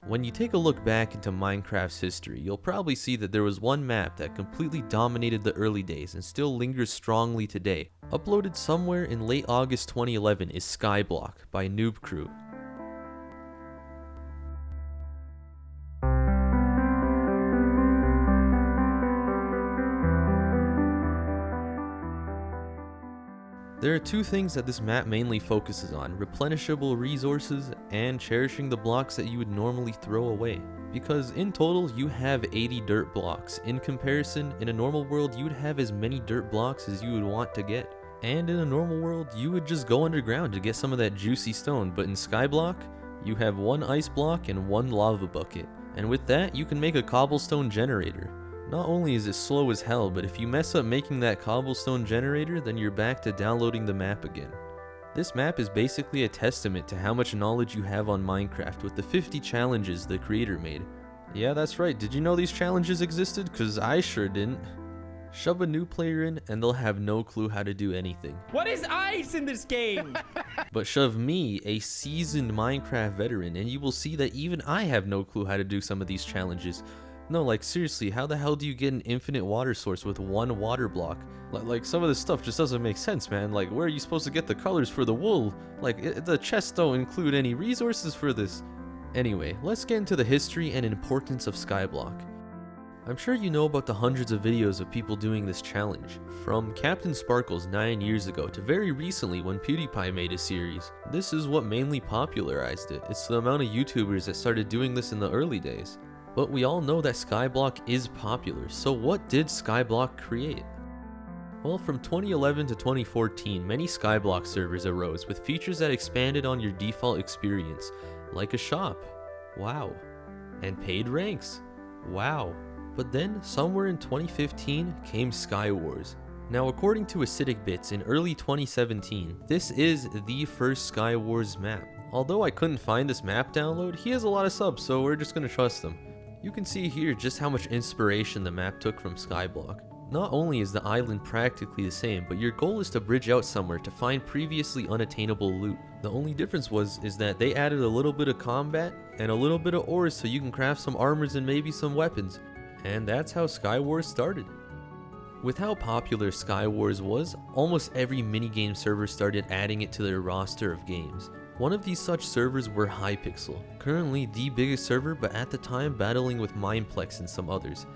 When you take a look back into Minecraft's history, you'll probably see that there was one map that completely dominated the early days and still lingers strongly today. Uploaded somewhere in late August 2011 is Skyblock by Noob Crew. There are two things that this map mainly focuses on: replenishable resources and cherishing the blocks that you would normally throw away. Because in total you have 80 dirt blocks. In comparison, in a normal world you would have as many dirt blocks as you would want to get. And in a normal world you would just go underground to get some of that juicy stone, but in Skyblock you have one ice block and one lava bucket. And with that you can make a cobblestone generator. Not only is it slow as hell, but if you mess up making that cobblestone generator, then you're back to downloading the map again. This map is basically a testament to how much knowledge you have on Minecraft with the 50 challenges the creator made. Yeah, that's right, did you know these challenges existed? Cause I sure didn't. Shove a new player in and they'll have no clue how to do anything. What is ice in this game? But shove me, a seasoned Minecraft veteran, and you will see that even I have no clue how to do some of these challenges. No, like seriously, how the hell do you get an infinite water source with one water block? Like some of this stuff just doesn't make sense, man. Like, where are you supposed to get the colors for the wool? Like, the chests don't include any resources for this. Anyway, let's get into the history and importance of Skyblock. I'm sure you know about the hundreds of videos of people doing this challenge, from Captain Sparkles 9 years ago to very recently when PewDiePie made a series. This is what mainly popularized it. It's the amount of YouTubers that started doing this in the early days. But we all know that Skyblock is popular, so what did Skyblock create? Well, from 2011 to 2014, many Skyblock servers arose with features that expanded on your default experience, like a shop, wow, and paid ranks, wow. But then, somewhere in 2015, came Skywars. Now, according to Acidic Bits in early 2017, this is the first Skywars map. Although I couldn't find this map download, he has a lot of subs, so we're just gonna trust him. You can see here just how much inspiration the map took from Skyblock. Not only is the island practically the same, but your goal is to bridge out somewhere to find previously unattainable loot. The only difference is that they added a little bit of combat and a little bit of ores so you can craft some armors and maybe some weapons. And that's how Skywars started. With how popular Skywars was, almost every minigame server started adding it to their roster of games. One of these such servers were Hypixel, currently the biggest server, but at the time battling with Mineplex and some others.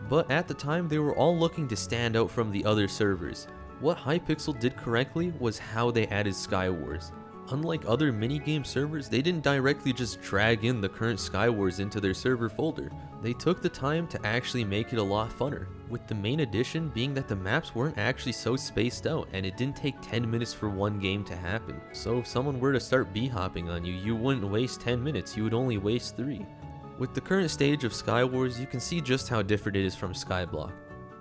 But at the time they were all looking to stand out from the other servers. What Hypixel did correctly was how they added Skywars. Unlike other minigame servers, they didn't directly just drag in the current Skywars into their server folder. They took the time to actually make it a lot funner, with the main addition being that the maps weren't actually so spaced out and it didn't take 10 minutes for one game to happen. So if someone were to start b-hopping on you, you wouldn't waste 10 minutes, you would only waste 3. With the current stage of Skywars, you can see just how different it is from Skyblock.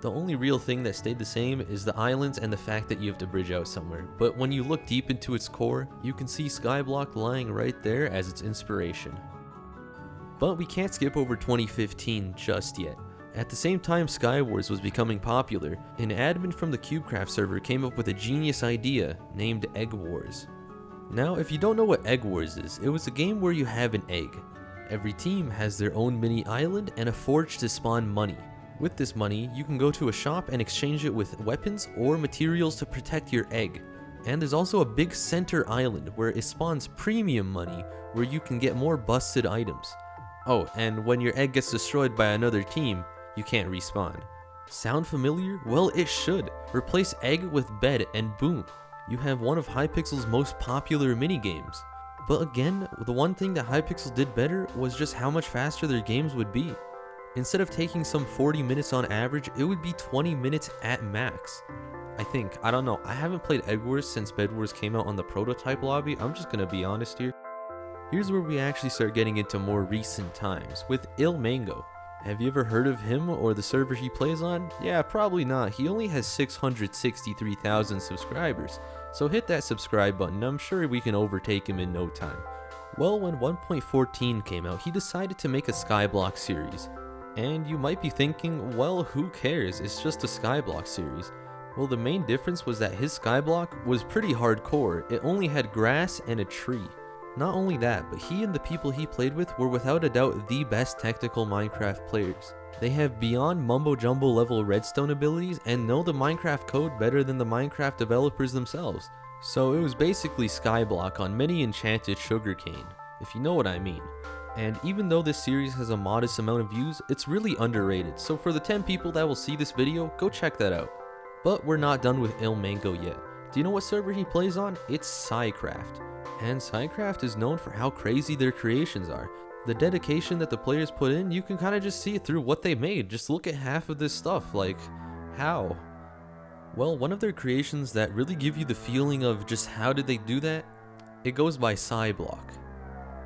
The only real thing that stayed the same is the islands and the fact that you have to bridge out somewhere, but when you look deep into its core, you can see Skyblock lying right there as its inspiration. But we can't skip over 2015 just yet. At the same time Skywars was becoming popular, an admin from the CubeCraft server came up with a genius idea named Egg Wars. Now, if you don't know what Egg Wars is, it was a game where you have an egg. Every team has their own mini island and a forge to spawn money. With this money, you can go to a shop and exchange it with weapons or materials to protect your egg. And there's also a big center island where it spawns premium money where you can get more busted items. Oh, and when your egg gets destroyed by another team, you can't respawn. Sound familiar? Well, it should. Replace egg with bed and boom, you have one of Hypixel's most popular minigames. But again, the one thing that Hypixel did better was just how much faster their games would be. Instead of taking some 40 minutes on average, it would be 20 minutes at max. I think, I don't know, I haven't played Egg Wars since Bedwars came out on the prototype lobby, I'm just gonna be honest here. Here's where we actually start getting into more recent times, with ilmango. Have you ever heard of him or the server he plays on? Yeah, probably not, he only has 663,000 subscribers, so hit that subscribe button, I'm sure we can overtake him in no time. Well, when 1.14 came out, he decided to make a Skyblock series. And you might be thinking, well, who cares, it's just a Skyblock series. Well, the main difference was that his Skyblock was pretty hardcore, it only had grass and a tree. Not only that, but he and the people he played with were without a doubt the best technical Minecraft players. They have beyond mumbo jumbo level redstone abilities and know the Minecraft code better than the Minecraft developers themselves. So it was basically Skyblock on many enchanted sugarcane, if you know what I mean. And even though this series has a modest amount of views, it's really underrated, so for the 10 people that will see this video, go check that out. But we're not done with ilmango yet. Do you know what server he plays on? It's Psycraft. And Psycraft is known for how crazy their creations are. The dedication that the players put in, you can kind of just see it through what they made. Just look at half of this stuff, like, how? Well, one of their creations that really give you the feeling of just how did they do that? It goes by Skyblock.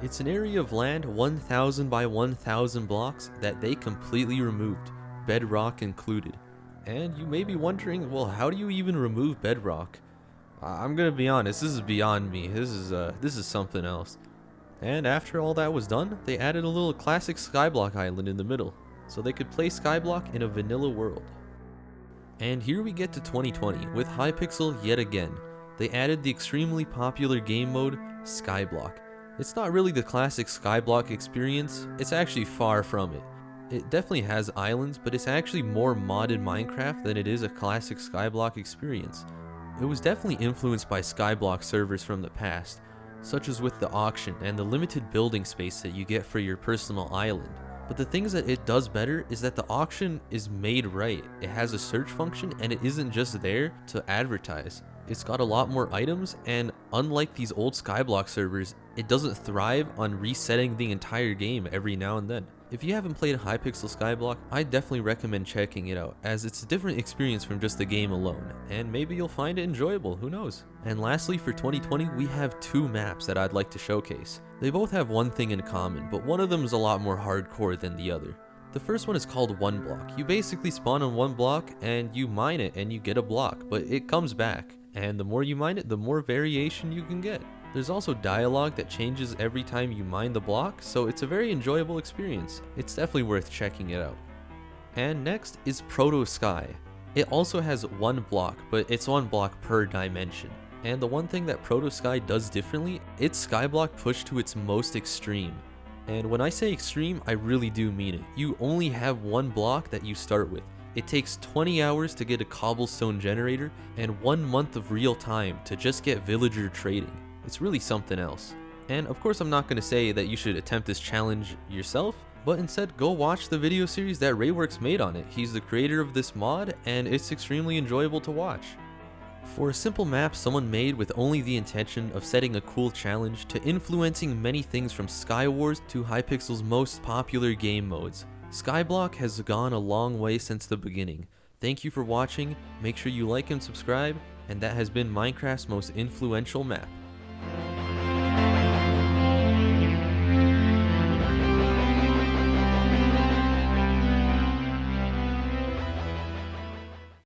It's an area of land 1,000 by 1,000 blocks that they completely removed, bedrock included. And you may be wondering, well, how do you even remove bedrock? I'm gonna be honest, this is beyond me. This is something else. And after all that was done, they added a little classic Skyblock island in the middle, so they could play Skyblock in a vanilla world. And here we get to 2020 with Hypixel yet again. They added the extremely popular game mode, Skyblock. It's not really the classic Skyblock experience, it's actually far from it. It definitely has islands, but it's actually more modded Minecraft than it is a classic Skyblock experience. It was definitely influenced by Skyblock servers from the past, such as with the auction and the limited building space that you get for your personal island. But the things that it does better is that the auction is made right. It has a search function and it isn't just there to advertise. It's got a lot more items, and unlike these old Skyblock servers, it doesn't thrive on resetting the entire game every now and then. If you haven't played Hypixel Skyblock, I definitely recommend checking it out, as it's a different experience from just the game alone, and maybe you'll find it enjoyable, who knows. And lastly, for 2020, we have 2 maps that I'd like to showcase. They both have one thing in common, but one of them is a lot more hardcore than the other. The first one is called One Block. You basically spawn on one block and you mine it and you get a block, but it comes back. And the more you mine it, the more variation you can get. There's also dialogue that changes every time you mine the block, so it's a very enjoyable experience. It's definitely worth checking it out. And next is Protosky. It also has one block, but it's one block per dimension. And the one thing that Protosky does differently, it's Skyblock pushed to its most extreme. And when I say extreme, I really do mean it. You only have one block that you start with. It takes 20 hours to get a cobblestone generator and 1 month of real time to just get villager trading. It's really something else. And of course I'm not going to say that you should attempt this challenge yourself, but instead go watch the video series that Rayworks made on it. He's the creator of this mod and it's extremely enjoyable to watch. For a simple map someone made with only the intention of setting a cool challenge to influencing many things from Skywars to Hypixel's most popular game modes, Skyblock has gone a long way since the beginning. Thank you for watching, make sure you like and subscribe, and that has been Minecraft's most influential map.